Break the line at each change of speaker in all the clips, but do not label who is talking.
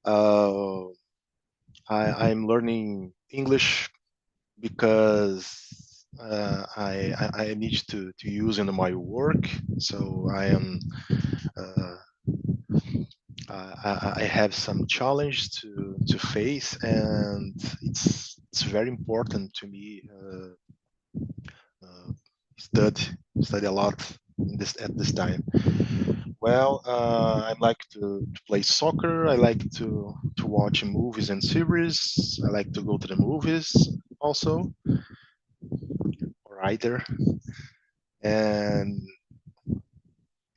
Uh, I'm learning English because I need to use in my work. So uh, I have some challenge to face, and it's very important to me uh, study study a lot in this at this time. Well, I like to play soccer. I like to watch movies and series. I like to go to the movies also, or either. And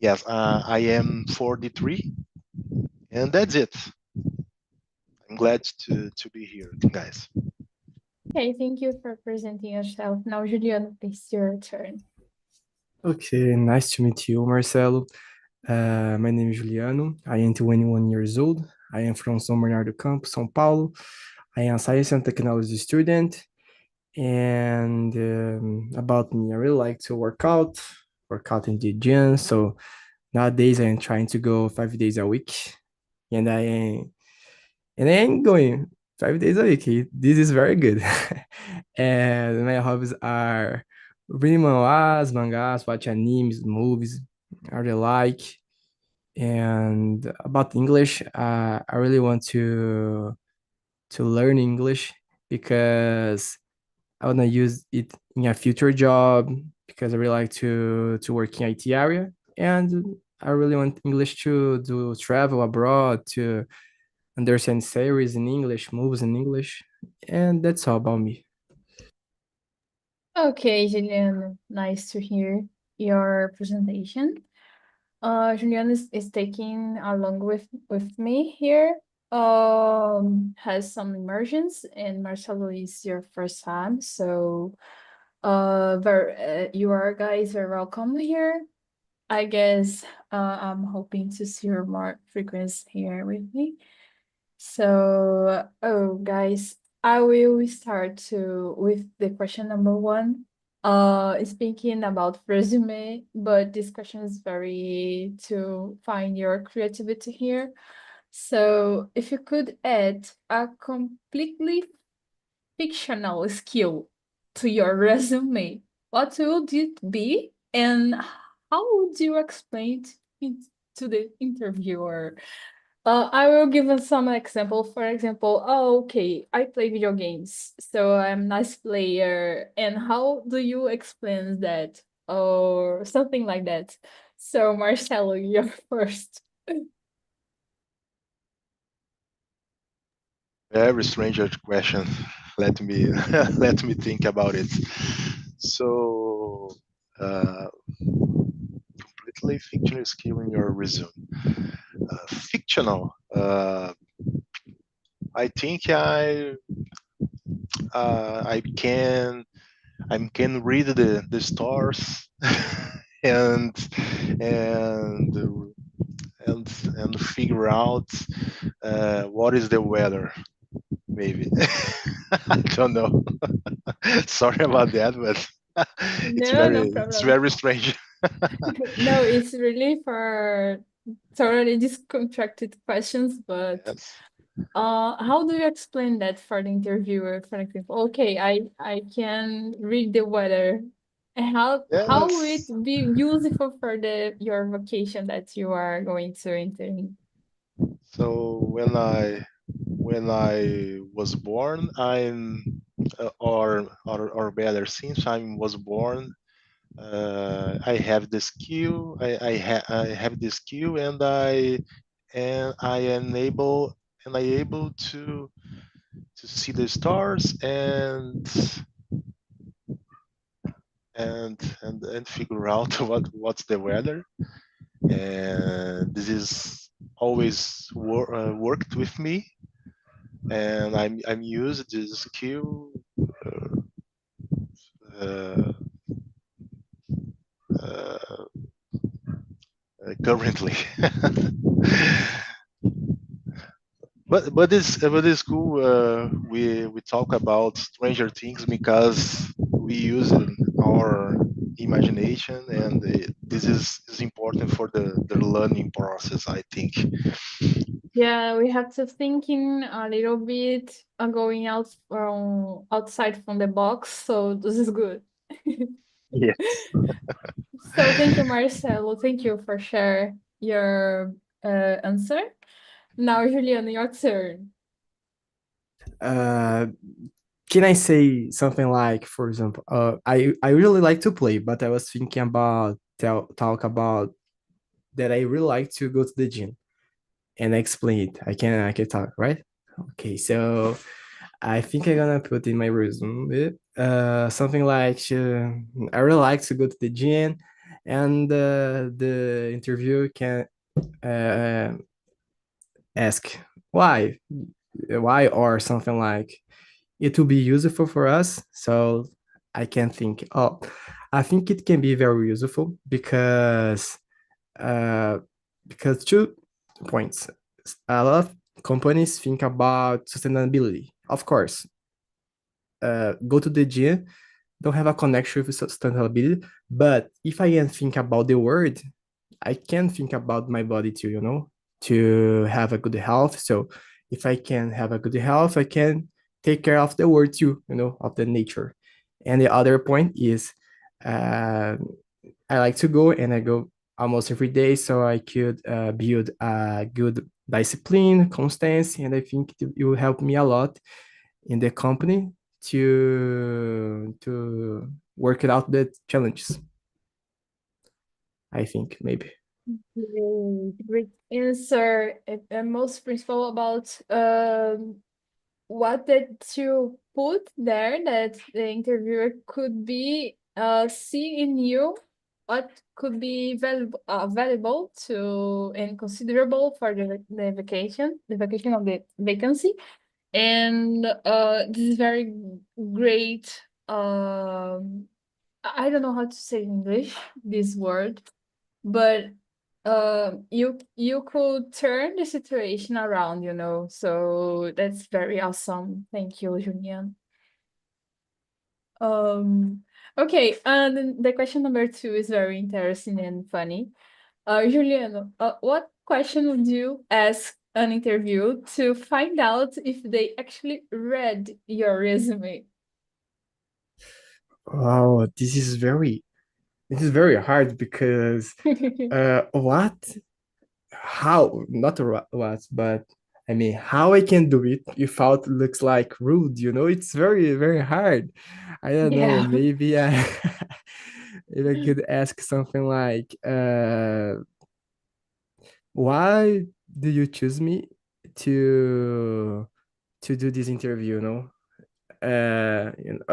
yes, I am 43, and that's it. I'm glad to be here, guys.
Okay, thank you for presenting yourself. Now, Juliana, it's your turn.
Okay, nice to meet you, Marcelo. My name is Juliano. I am 21 years old. I am from São Bernardo do Campo, São Paulo. I am a science and technology student. And about me, I really like to work out in the gym. So nowadays I am trying to go 5 days a week, and I am going 5 days a week. This is very good. And my hobbies are reading mangas, watch animes, movies. I really like. And about English, I really want to learn English because I want to use it in a future job because I really like to work in IT area, and I really want English to do travel abroad to understand series in English, movies in English, and that's all about me.
Okay, Juliana, nice to hear your presentation. Juliana is taking along with me here. Has some immersions, and Marcelo is your first time, so you are guys very welcome here. I guess I'm hoping to see your more frequency here with me. So, oh, guys, I will start with the question number one. Speaking about resume, but this question is very to find your creativity here. So, if you could add a completely fictional skill to your resume, what would it be, and how would you explain it to the interviewer? I will give us some example. For example, oh, okay, I play video games, so I'm a nice player. And how do you explain that? Or something like that. So, Marcelo, you're first.
Very strange question. Let me let me think about it. So, uh, completely fictional skill in your resume. Fictional. I think I can read the stars and and and figure out what is the weather. Maybe I don't know. Sorry about that, but
No, no
it's
problem.
very strange.
No, it's really for totally discontracted questions, but
Yes.
how do you explain that for the interviewer, for example? Okay, I can read the weather. And how will it
Yes.
be useful for the your vacation that you are going to enter in?
So when I was born, or better, since I was born, I have the skill. I have the skill, and I am able to see the stars and figure out what's the weather. And this is always worked with me, and I'm used this skill uh, uh, currently. But it's cool. We talk about Stranger Things because we use our imagination, and this is important for the learning process, I think.
Yeah, we have to thinking a little bit, going outside from the box. So this is good.
Yes.
So thank you, Marcelo. Thank you for share your answer. Now, Juliana, your turn.
Uh, can I say something like, for example, I really like to play, but I was thinking about talk about that I really like to go to the gym and explain it. I can talk, right? Okay, so I think I'm gonna put in my resume something like I really like to go to the gym, and the interviewer can uh, ask why or something like it will be useful for us. So I can think, oh, I think it can be very useful uh, because 2 points. A lot of companies think about sustainability. Of course, go to the gym, don't have a connection with sustainability. But if I can think about the word, I can think about my body too, to have a good health. So if I can have a good health, I can take care of the world too, of the nature. And the other point is, uh, I like to go and I go almost every day, so I could build a good discipline, constancy, and I think it will help me a lot in the company to work it out the challenges. I think maybe.
Great answer. And most principal about what did you put there that the interviewer could be see in you, what could be valuable to and considerable for the vacation of the vacancy. And this is very great. I don't know how to say in English this word, but you could turn the situation around, so that's very awesome. Thank you, Julian. um okay, and then the question number 2 is very interesting and funny. Julian, what question would you ask an interview to find out if they actually read your resume?
Oh, this is very hard because what how not what, but I mean how I can do it without looks like rude, it's very very hard. I don't know,
Yeah.
maybe I if I could ask something like why do you choose me to to do this interview,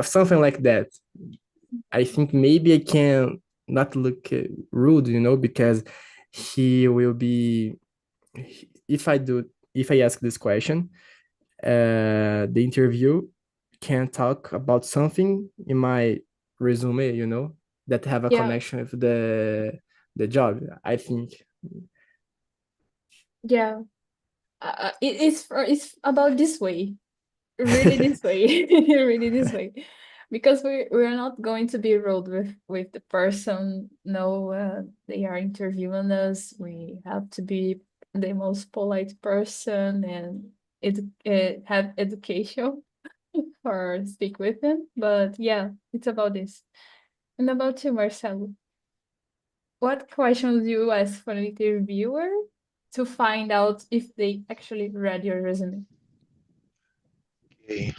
something like that. I think maybe I can not look rude, because he will be, if I do, if I ask this question, the interview can talk about something in my resume, that have a
Yeah.
connection with the job. I think.
Yeah. It's about this way. Really this way. Really this way. Because we're not going to be rude with the person. No, they are interviewing us. We have to be the most polite person and have education or speak with them. But yeah, it's about this. And about you, Marcelo. What questions do you ask for an interviewer to find out if they actually read your resume?
Okay.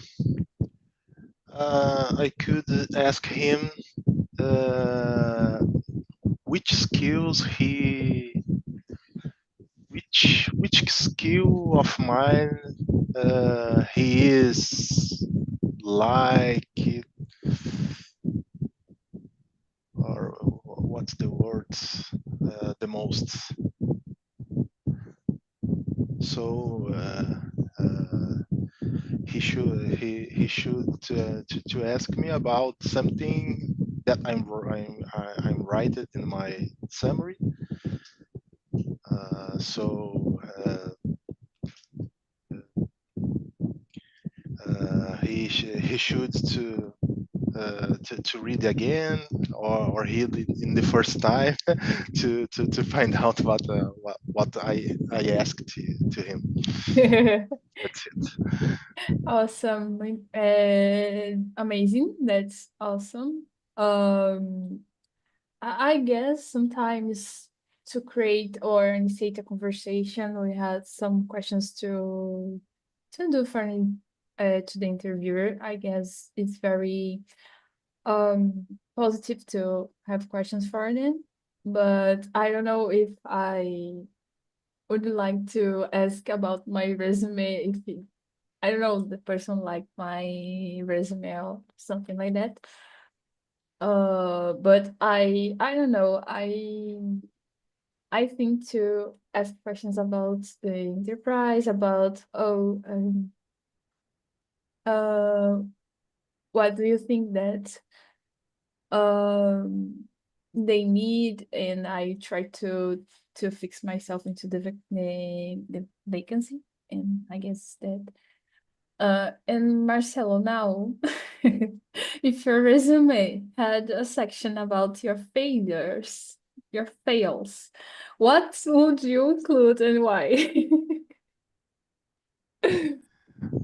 I could ask him uh, which skills which skill of mine he is like it, or what's the word, the most. So he should to ask me about something that I'm write it in my summary. So he should to read again or read it in the first time to find out what I asked to him. That's it.
Awesome. Amazing. That's awesome. I guess sometimes to create or initiate a conversation, we had some questions to do for to the interviewer. I guess it's very positive to have questions for them, but I don't know if I would like to ask about my resume if I don't know, the person like my resume or something like that. But I don't know. I think to ask questions about the enterprise, about uh what do you think that um they need, and I try to fix myself into the vacancy, and I guess that and Marcelo, now, if your resume had a section about your failures, your fails, what would you include and why?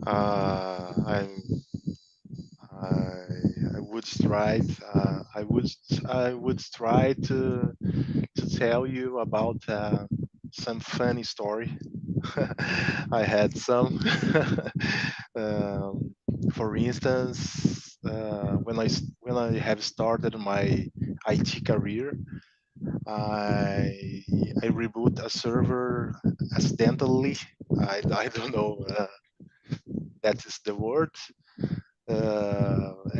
I'm I, I would try. I would try to tell you about some funny story. I had some. um, for instance, when I have started my IT career, I I reboot a server accidentally. I don't know. That is the word.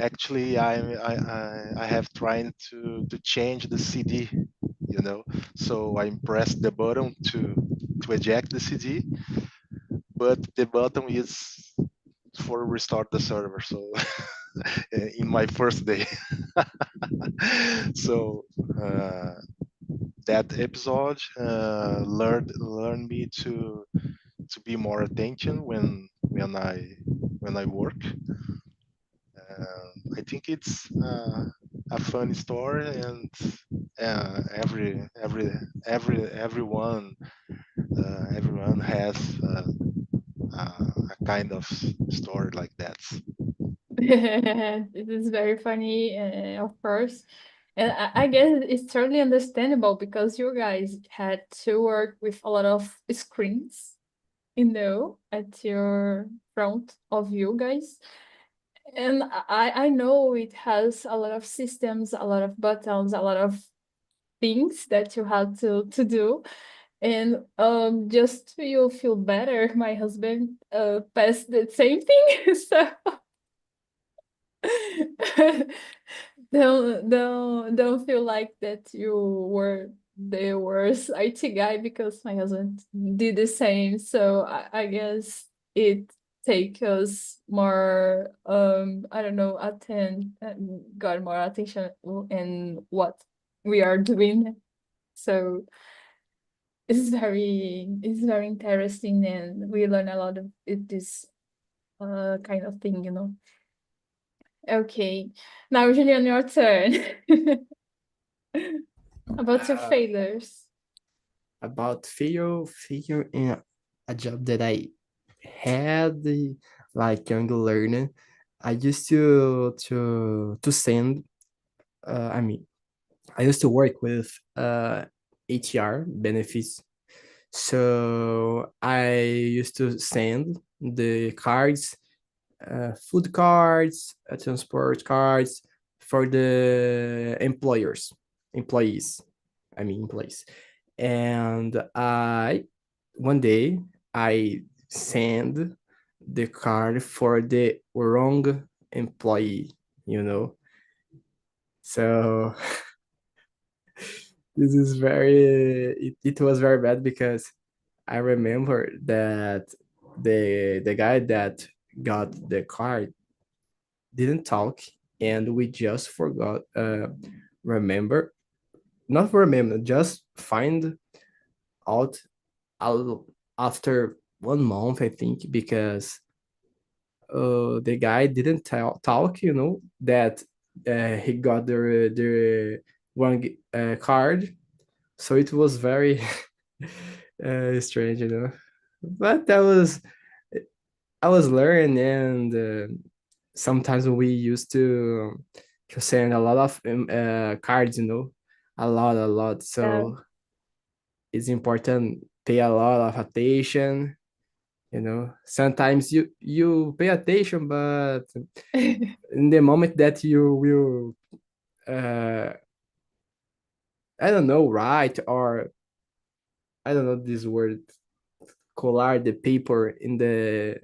Actually, I have tried to change the CD, so I press the button to eject the CD, but the button is for restart the server. So in my first day, so uh, that episode learned me to be more attention when I work. I think it's a funny story, and everyone has a kind of story like that.
It is very funny, of course. And I guess it's totally understandable because you guys had to work with a lot of screens, at your front of you guys. And I know it has a lot of systems, a lot of buttons, a lot of things that you had to do. And just to you feel better, my husband passed the same thing. So don't feel like that you were the worst IT guy, because my husband did the same. So I guess it take us more I don't know, got more attention in what we are doing. So it's very interesting, and we learn a lot of this kind of thing. Okay, now Julian, your turn. About your failures.
About failure in a job that I had, like young learner. I used to send. I mean, I used to work with HR benefits. So I used to send the cards, food cards, transport cards for the employees. I mean, employees. And one day, I send the card for the wrong employee, you know. So this is it was very bad because I remember that the guy that got the card didn't talk, and we just forgot remember not remember, just find out after 1 month, I think, because the guy didn't talk, that he got the one card. So it was very Strange, you know. But that was I was learning, and sometimes we used to send a lot of cards, you know, a lot.
Yeah.
So it's important pay a lot of attention. You know, sometimes you pay attention, but in the moment that you will, uh, I don't know, write or I don't know this word, collar the paper in the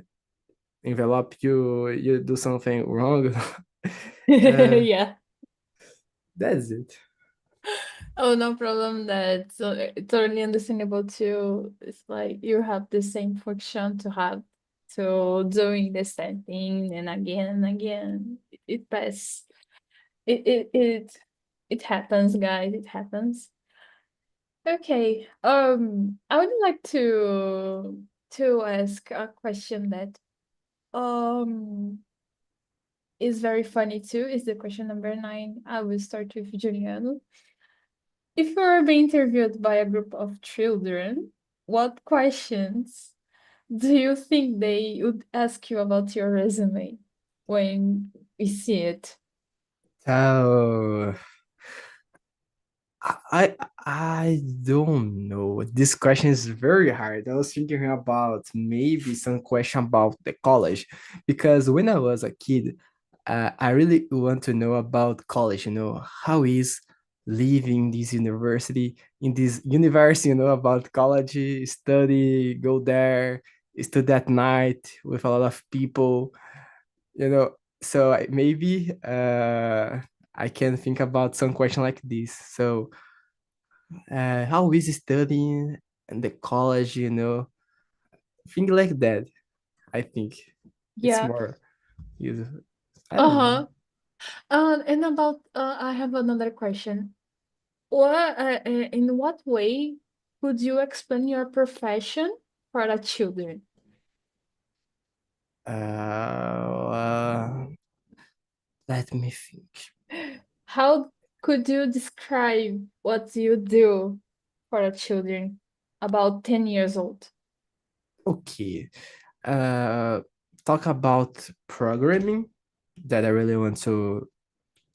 envelope, you do something wrong. uh,
Yeah.
that's it.
Oh, no problem. That's totally understandable too. It's like you have the same function to have to doing the same thing and again and again. It pass. It happens, guys. It happens. Okay. I would like to ask a question that um is very funny too. Is the question number 9. I will start with Juliano. If you were being interviewed by a group of children, what questions do you think they would ask you about your resume when we see it?
So I I don't know. This question is very hard. I was thinking about maybe some question about the college because when I was a kid, I really want to know about college. You know, how is living this university in this universe? You know about college, study, go there, study at night with a lot of people. You know, so maybe I can think about some question like this. So how is studying in the college, you know, things like that. I think it's
Yeah.
more useful. I don't know.
Uh-huh. And about I have another question. In what way could you explain your profession for the children?
Let me think.
How could you describe what you do for the children about 10 years old?
Okay. Uh, talk about programming that I really want to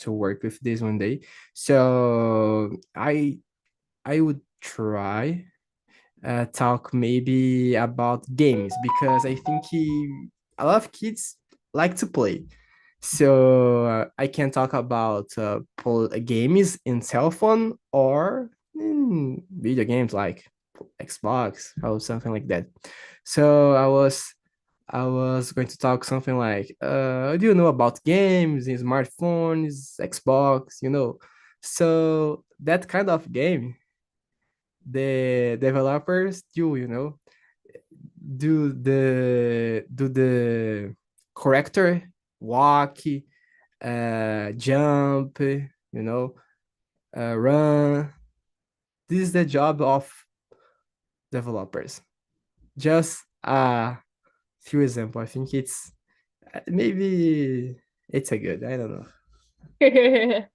work with this one day. So I would try talk maybe about games because I think a lot of kids like to play. So I can talk about games in cell phone or video games like Xbox or something like that. So I was going to talk something like, do you know about games in smartphones, Xbox, you know? So that kind of game the developers do, you know, do the character walk, jump, you know, run. This is the job of developers. Just a few example. I think it's maybe it's a good. I don't know.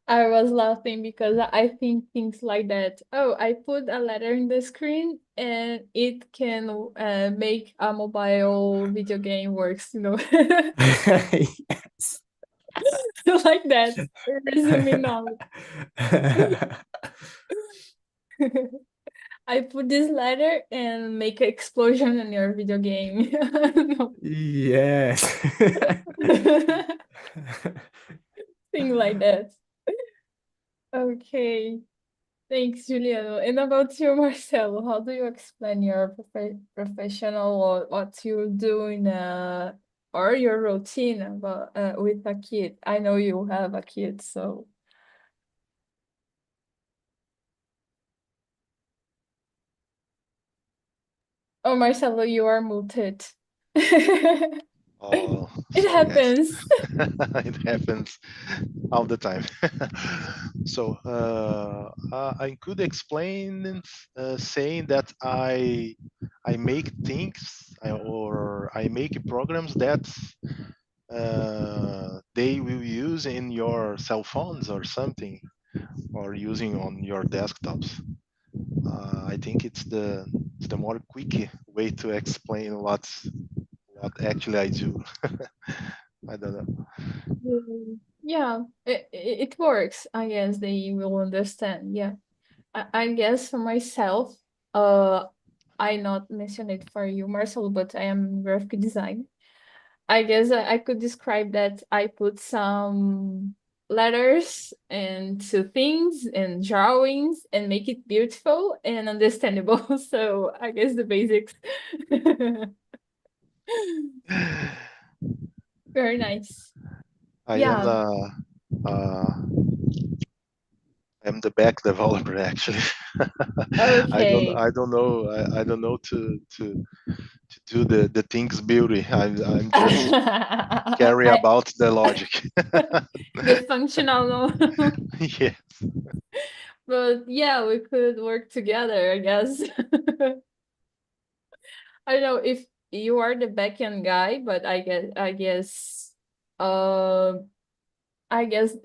I was laughing because I think things like that. Oh, I put a letter in the screen and it can make a mobile video game works, you know,
Yes.
like that. Resume knowledge. I put this letter and make an explosion in your video game. No.
Yes.
Thing like that. Okay. Thanks, Juliano. And about you, Marcelo, how do you explain your professional or what you do in or your routine about with a kid? I know you have a kid, so. Oh, Marcelo, you are muted. It
Oh, yes,
happens.
it happens all the time. So I could explain saying that I make things or I make programs that they will use in your cell phones or something or using on your desktops. I think it's the more quick way to explain what actually I do. I don't know.
Yeah, it works. I guess they will understand. Yeah. I guess for myself, I not mentioned it for you, Marcelo, but I am graphic design. I guess I could describe that I put some letters into things and drawings and make it beautiful and understandable. So I guess the basics. Very nice.
I am
Yeah.
uh, I'm the back developer actually.
Okay.
I don't know I don't know to do the things beauty. I'm just carry
I
about the logic.
the functional.
Yeah.
But yeah, we could work together, I guess. I don't know if you are the backend guy, but uh I guess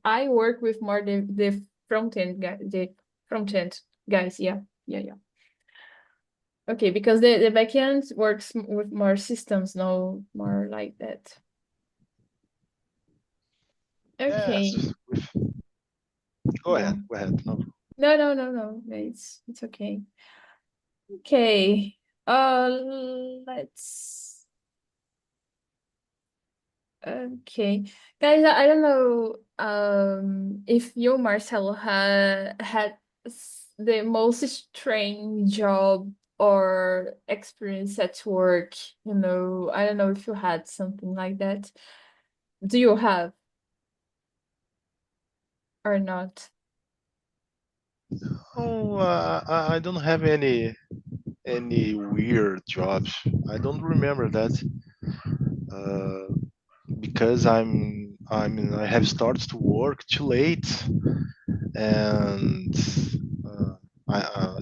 I work with more the front end guy, the front end guys. Yeah, yeah, yeah. Okay, because the backend works with more systems, no more like that. Okay,
Yes. Go
yeah.
ahead. Go ahead. No.
No, no, no, no. It's okay. Okay. Let's. Okay, guys. I don't know. If you, Marcelo, had the most strange job or experience at work. You know, I don't know if you had something like that. Do you have or not?
Oh, I don't have any weird jobs. I don't remember that. Uh, because I have started to work too late, and I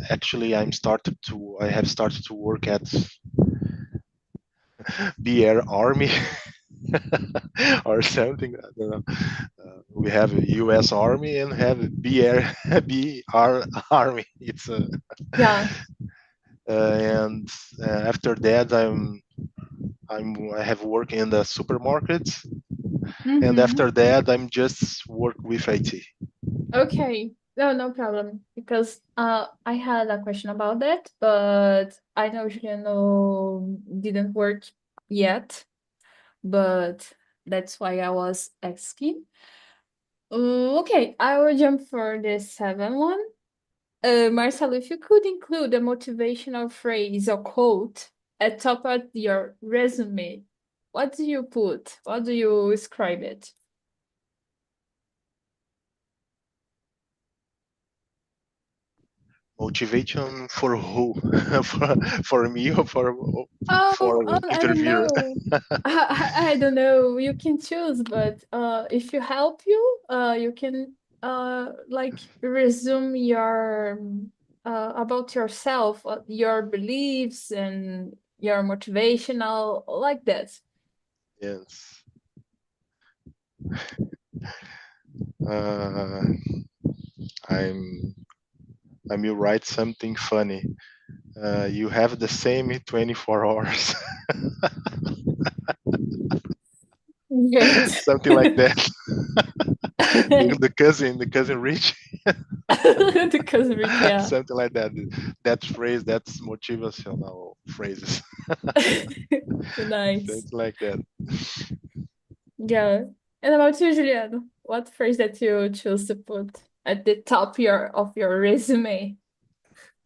have started to work at BR Army or something. I don't know. We have a U.S. Army and have a BR Army. It's
Yeah.
and after that I have worked in the supermarket, and
Mm-hmm.
after that I'm just work with IT.
Okay. No, no problem. Because I had a question about that, but I know Juliano didn't work yet, but that's why I was asking. Okay, I will jump for the seventh one. Marcelo, if you could include a motivational phrase or quote at top of your resume, what do you put? What do you describe it?
Motivation for who? For me or for
Oh,
the
I don't
interviewer?
know. I don't know. You can choose, but if you help you, you can like resume your about yourself, your beliefs and your motivational like that.
Yes. Uh, I'm I will write something funny. You have the same 24 hours.
Great.
Something like that. The cousin Rich.
The cousin Rich, yeah.
Something like that. That phrase, that's motivational phrases.
Nice.
Something like that.
Yeah. And about you, Juliano? What phrase that you choose to put at the top of your resume?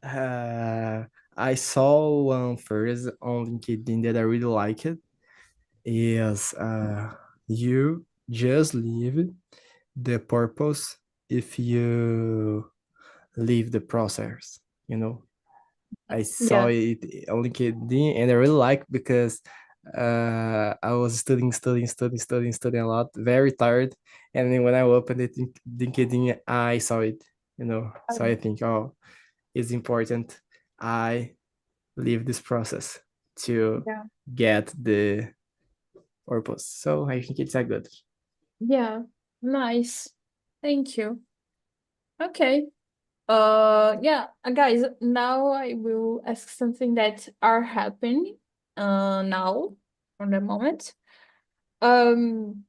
Uh, I saw one first on LinkedIn that I really like it. Is you just leave the purpose if you leave the process, you know. I saw
Yeah.
it on LinkedIn and I really like because I was studying a lot, very tired. And then when I opened it in LinkedIn, I saw it, you know. So I think, oh, it's important. I leave this process to
Yeah.
get the purpose. So I think it's a good.
Yeah. Nice. Thank you. Okay. Yeah, guys, now I will ask something that are happening now on the moment. Um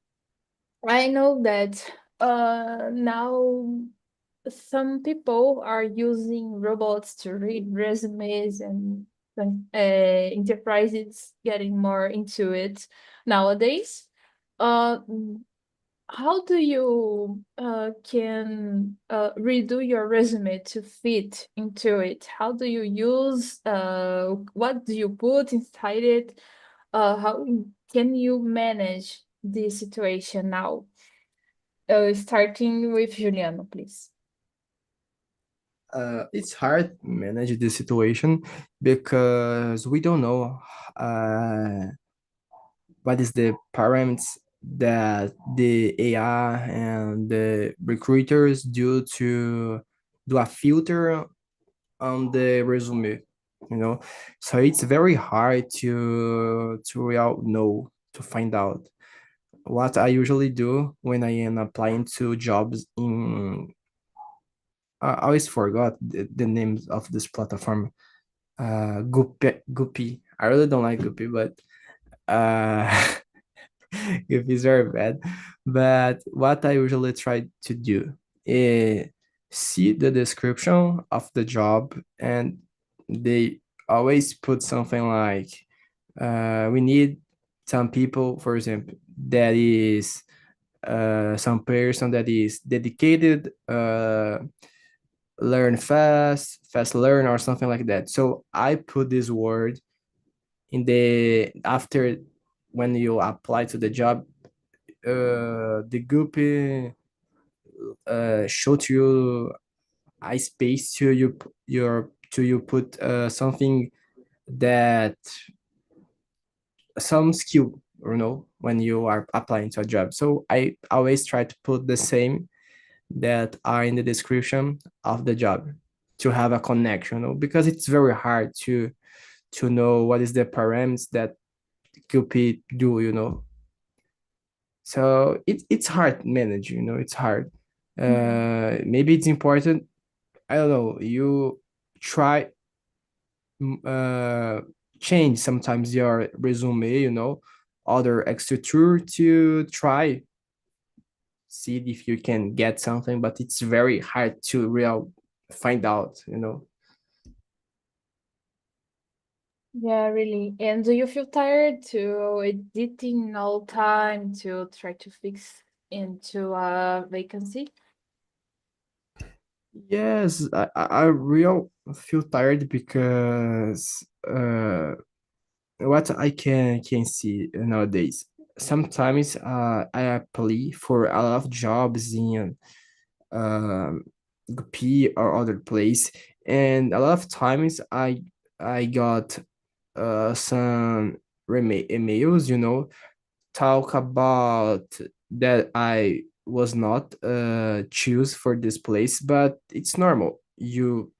I know that now some people are using robots to read resumes, and some enterprises getting more into it nowadays. Uh, how do you can redo your resume to fit into it? How do you use what do you put inside it? How can you manage this situation now? Starting with Juliano, please.
It's hard to manage this situation because we don't know uh, what is the parameters that the AI and the recruiters do to do a filter on the resume, you know. So it's very hard to real know to find out. What I usually do when I am applying to jobs in, I always forgot the names of this platform. Guppy. I really don't like Guppy, but uh, Guppy is very bad. But what I usually try to do is see the description of the job, and they always put something like, we need some people, for example, that is some person that is dedicated, learn fast learn, or something like that. So I put this word in the after when you apply to the job. The group show to you a space to you put something that some skill, when you are applying to a job. So I always try to put the same that are in the description of the job to have a connection, because it's very hard to know what is the parameters that QP do, so it's hard to manage, it's hard.
Mhm.
Maybe it's important, I don't know, you try, uh change sometimes your resume, other extra tour to try see if you can get something, but it's very hard to real find out.
Yeah, really. And do you feel tired to editing all time to try to fix into a vacancy?
Yes, I real feel tired because what I can see nowadays. Sometimes I apply for a lot of jobs in um, GP or other place, and a lot of times I got some emails, talk about that I was not choose for this place, but it's normal. You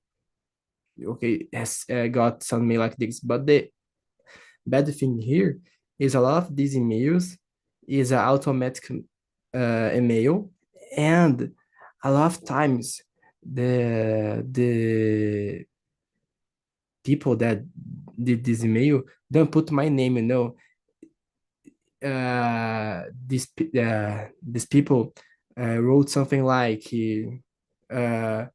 okay has got some mail like this, but the bad thing here is a lot of these emails is an automatic email, and a lot of times the people that did this email don't put my name, these people wrote something like, uh,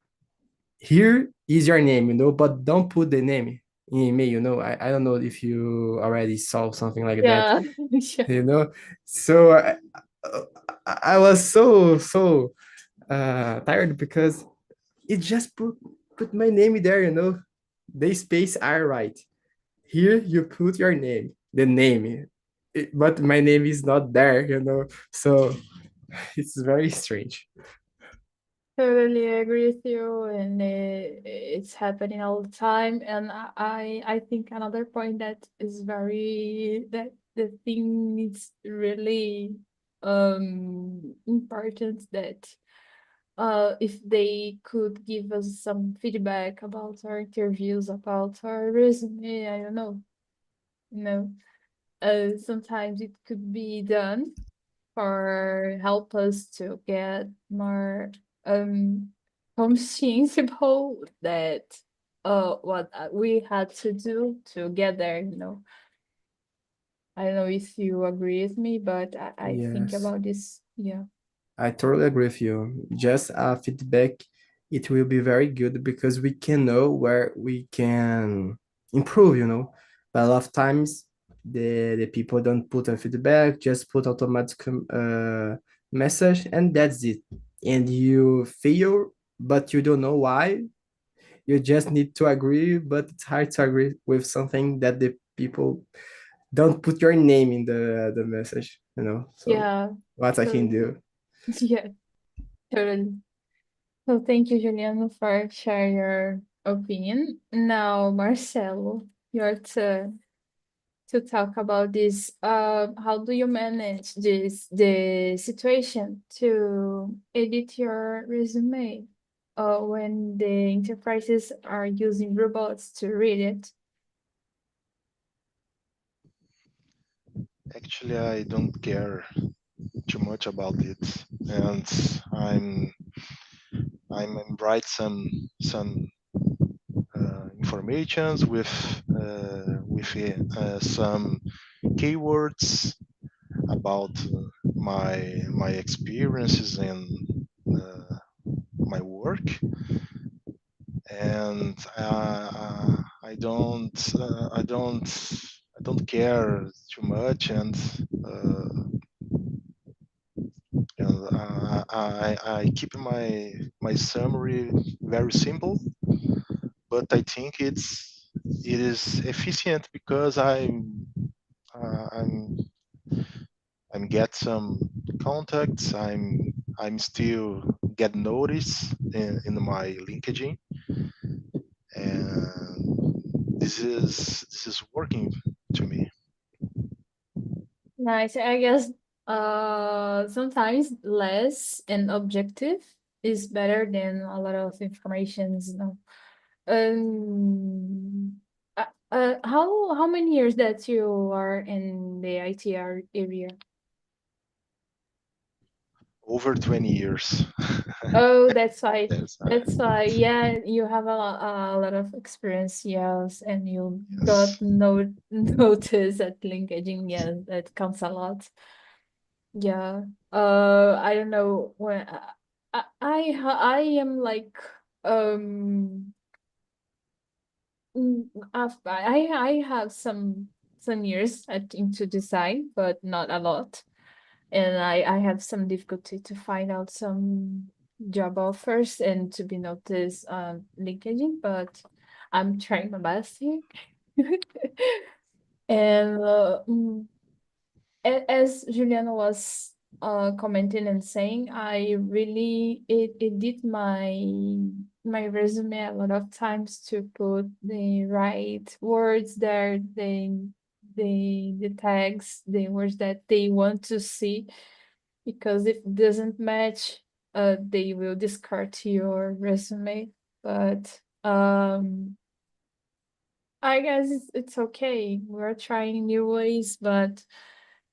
here is your name, but don't put the name in email, I don't know if you already saw something like that,
Yeah, yeah.
you know so I was so tired because it just put my name there, the space are right here, you put your name, the name. But my name is not there, so it's very strange.
Totally agree with you, and it's happening all the time. And I think another point that is very that the thing is really important that if they could give us some feedback about our interviews, about our resume, I don't know, you know, sometimes it could be done, or help us to get more. Um, consciential that what we had to do to get there, you know. I don't know if you agree with me, but I think
Yes.
about this. Yeah.
I totally agree with you. Just feedback, it will be very good because we can know where we can improve, you know. But a lot of times the people don't put a feedback, just put automatic message and that's it. And you fail, but you don't know why. You just need to agree, but it's hard to agree with something that the people don't put your name in the message, you know. So
Yeah.
what I can
So
do.
yeah, totally. So thank you, Juliano, for sharing your opinion. Now, Marcelo, your turn to talk about this. How do you manage the situation to edit your resume when the enterprises are using robots to read it?
Actually, I don't care too much about it, and I'm write some informations with some keywords about my experiences and uh, my work, and I don't care too much, and I keep my summary very simple, but I think it is efficient because I'm get some contacts. I'm still get notice in my LinkedIn, and this is working to me.
Nice. I guess sometimes less and objective is better than a lot of informations, you know. Um, how many years that you are in the ITR area?
Over 20 years.
Oh, that's why.
That's
That's why. Yeah, you have a lot of experience, yes, and you got
yes.
no notice at LinkedIn. Yeah, that counts a lot. Yeah. I don't know when I am like um I have some years into design, but not a lot. And I have some difficulty to find out some job offers and to be noticed on LinkedIn, but I'm trying my best here. And as Juliana was commenting and saying, I really edit my resume a lot of times to put the right words there, the tags, the words that they want to see, because if it doesn't match, they will discard your resume. But I guess it's okay. We're trying new ways, but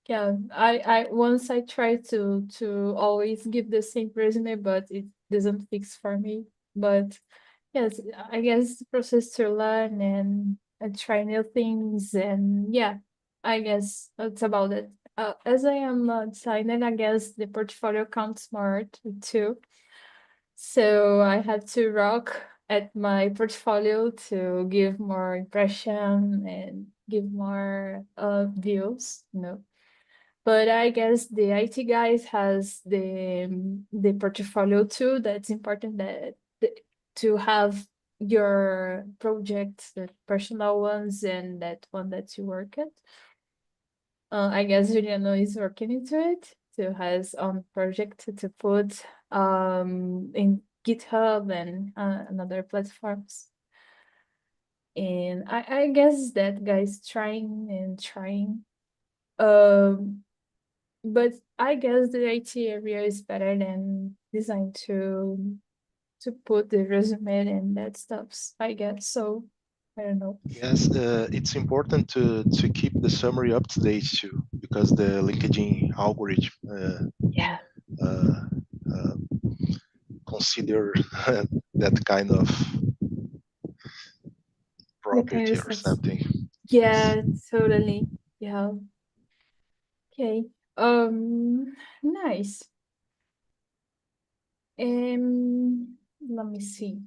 yeah, I once I try to always give the same resume, but it doesn't fix for me. But yes, I guess the process to learn and try new things, and yeah, I guess that's about it. As I am a designer, I guess the portfolio counts more too. So I had to rock at my portfolio to give more impression and give more views, you know. But I guess the IT guys has the portfolio too. That's important that to have your projects, the personal ones, and that one that you work at. I guess Juliano is working into it to has on project to put in GitHub and other platforms. And I guess that guy's trying and trying. Um, but I guess the IT area is better than design to put the resume and that stuff. I guess so. I don't know.
Yes, it's important to keep the summary up to date too, because the LinkedIn algorithm
Yeah.
uh, uh, consider that kind of property or something.
Yeah, totally. Yeah. Okay. Nice. Let me see.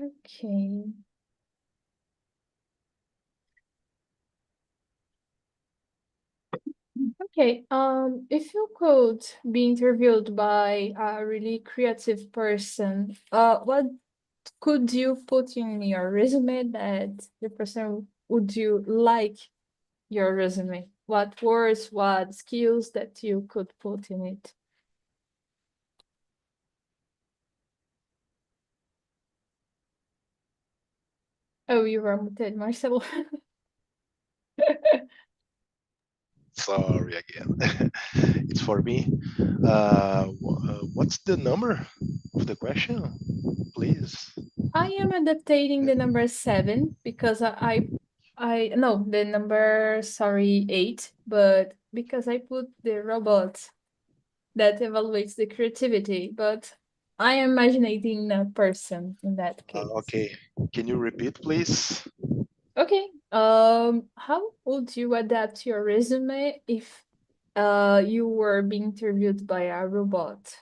Okay. Okay. If you could be interviewed by a really creative person, what could you put in your resume that the person would you like your resume? What words, what skills that you could put in it? Oh, you were muted, Marcelo.
Sorry again. It's for me. What's the number of the question, please?
I am adapting the number 7 because I no, the number, sorry, 8, but because I put the robot that evaluates the creativity, but I am imagining a person in that case.
Okay, can you repeat, please?
Okay. How would you adapt your resume if you were being interviewed by a robot?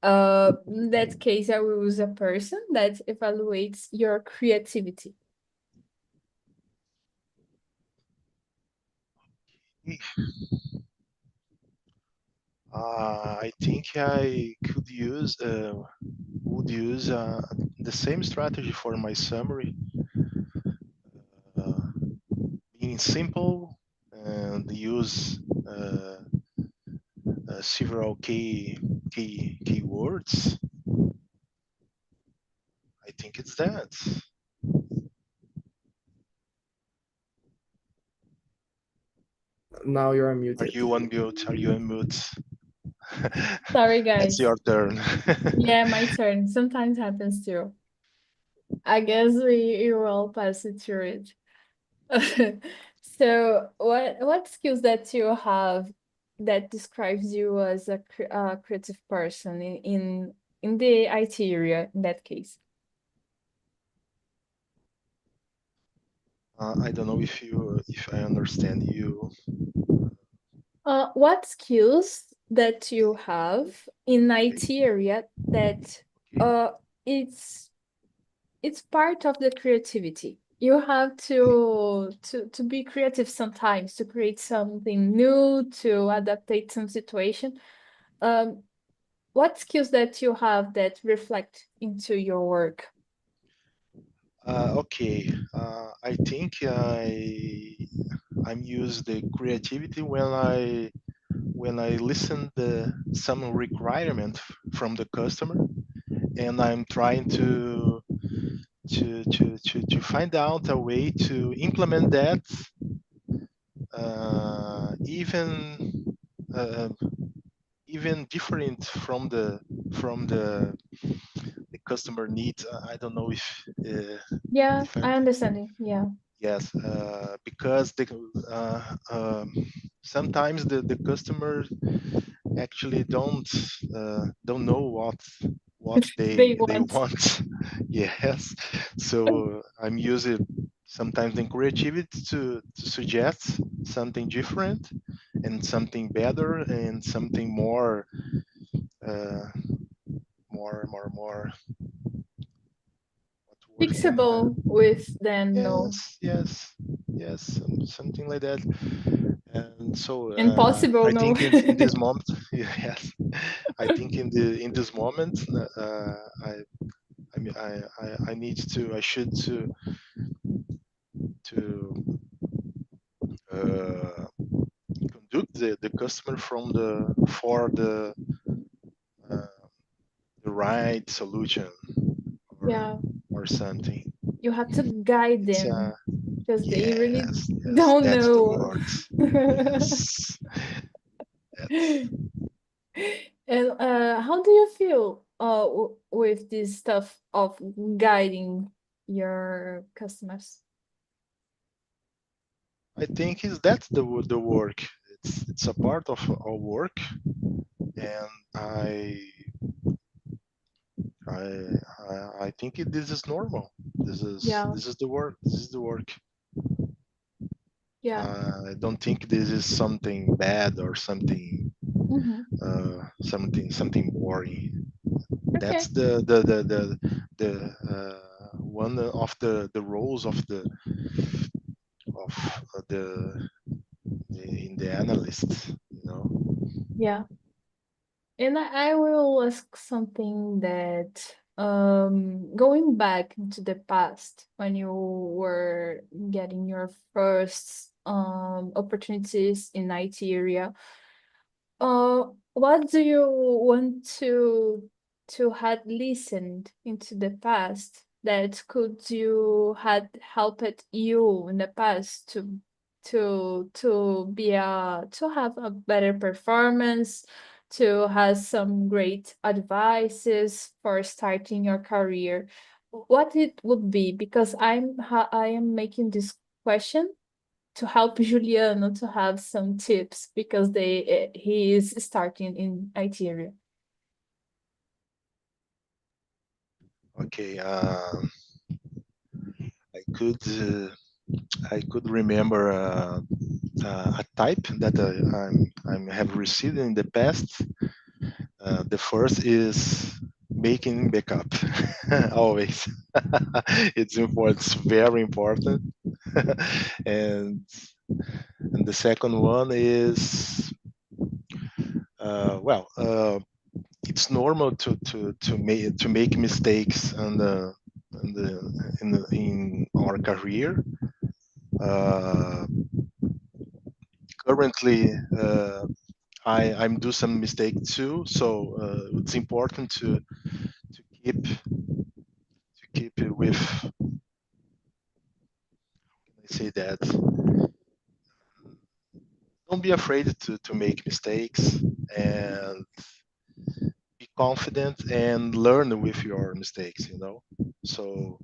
In that case, I will use a person that evaluates your creativity.
I think I would use the same strategy for my summary, uh, being simple and use several keywords. I think it's that.
Now you're
Are
unmuted.
you on mute? Are you on mute?
Sorry,
It's
guys.
your turn.
Yeah, my turn. Sometimes happens too. I guess we will pass it through it. So, what skills that you have that describes you as a creative person in the IT area in that case?
I don't know if I understand you.
What skills that you have in IT area that
Okay.
uh it's part of the creativity. You have to be creative sometimes to create something new, to adaptate some situation. Um, what skills that you have that reflect into your work?
Okay. I think I'm use the creativity when I listen the some requirement from the customer, and I'm trying to find out a way to implement that, even uh, even different from the customer needs. I don't know
Yeah,
if I'm
I understand it. Yeah.
yes, because sometimes the customer actually don't know what
They
they
want.
want. Yes, so I'm using sometimes the creativity to suggest something different and something better and something uh, more what word can
Fixable with then no.
yes, something like that. And so
Impossible
I
no.
think in this moment, yes, I think in this moment, I mean, I need to, I should to conduct the customer from for uh, the right solution or
Yeah,
or something.
you have to guide
It's
them because they really
yes,
don't
that's the
know.
word. Yes, that's
And how do you feel with this stuff of guiding your customers?
I think is that's the work. it's a part of our work, and I I think this is normal.
Yeah,
This is the work. This is the work.
yeah.
I don't think this is something bad or
Mm-hmm.
something boring.
Okay.
That's the one of the roles of the in the analyst. You know.
Yeah. And I will ask something that going back into the past when you were getting your first opportunities in IT area, what do you want to had listened into the past that could you had helped you in the past to be a to have a better performance, to have some great advices for starting your career? What it would be? Because I am making this question to help Juliano to have some tips because he is starting in IT area.
Okay. I could uh, I could remember a type that I have received in the past. The first is making backup. Always, it's very important. and and the second one is it's normal to make mistakes in our career. Uh, Currently, I'm do some mistake too, so it's important to keep it with. I say that don't be afraid to make mistakes and be confident and learn with your mistakes. You know, so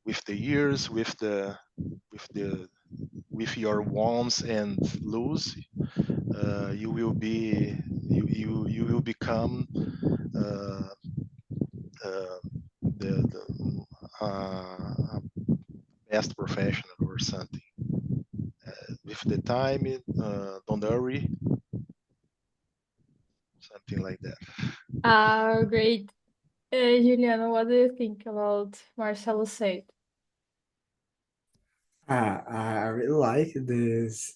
with the years, with the with your wants and lose, you will be you will become uh, uh, the best professional or something. With the time, don't worry, something like that.
Great. Juliano, what do you think about Marcelo said?
I really like this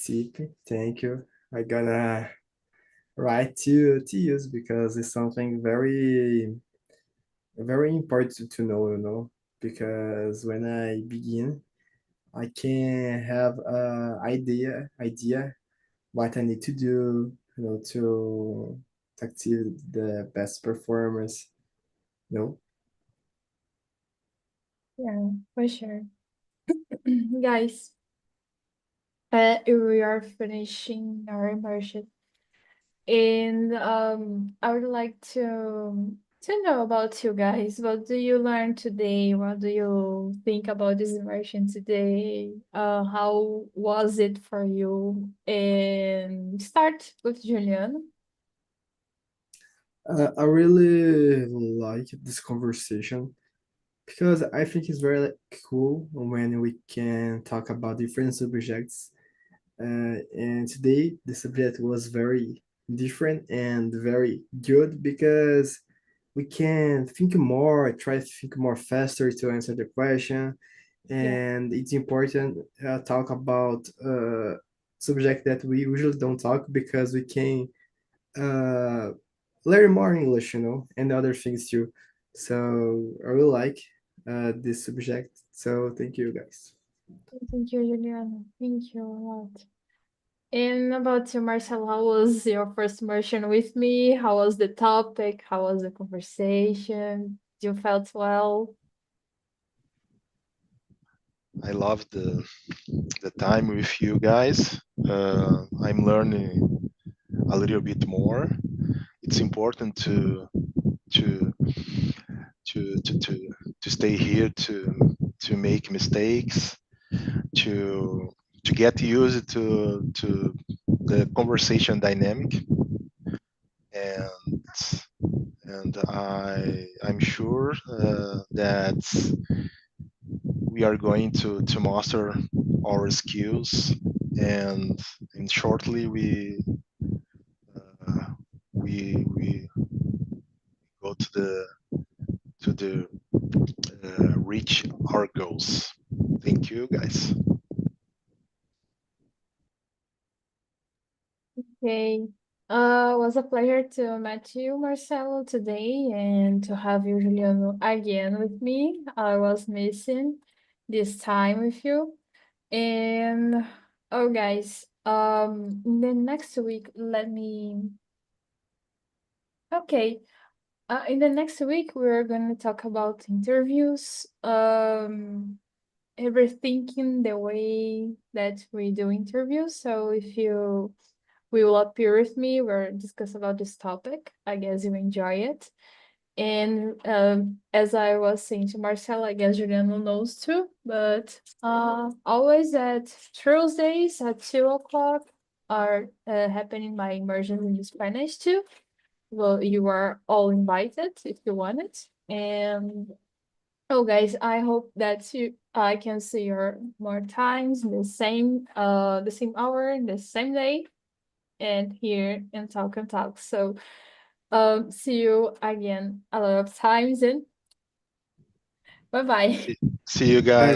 tip. Thank you. I gonna write to use because it's something very important to know, because when I begin, I can have a idea what I need to do, to achieve the best performance, you know.
Yeah, for sure. Guys, we are finishing our immersion. And I would like to know about you guys. What do you learn today? What do you think about this immersion today? How was it for you? And start with Julian.
I really like this conversation because I think it's very cool when we can talk about different subjects. And today the subject was very different and very good because we can think more, try to think more faster to answer the question.
Yeah,
And it's important talk about subject that we usually don't talk because we can uh, learn more English, and other things too. So I really like this subject. So thank you, guys.
thank you, Julian. Thank you a lot. And about you, Marcel, how was your first immersion with me? How was the topic? How was the conversation? You felt well?
I love the time with you guys. I'm learning a little bit more. It's important to to to to, to stay here to make mistakes, to get used to the conversation dynamic, and I'm sure that we are going to master our skills, and shortly uh, we go to the reach our goals. Thank you, guys.
Okay. Was a pleasure to meet you, Marcelo, today, and to have you, Juliano, again with me. I was missing this time with you. And oh, guys, the next week, let me. Okay. In the next week, we're going to talk about interviews. Everything the way that we do interviews. So if you will appear with me, we'll discuss about this topic. I guess you enjoy it. And as I was saying to Marcela, I guess Juliano knows too, but always at Thursdays at 2 o'clock are happening my immersion in Spanish too. Well, you are all invited if you want it. And oh, guys, I hope that I can see you more times the same hour, the same day, and here and talk. So, see you again a lot of times and bye bye.
See you guys.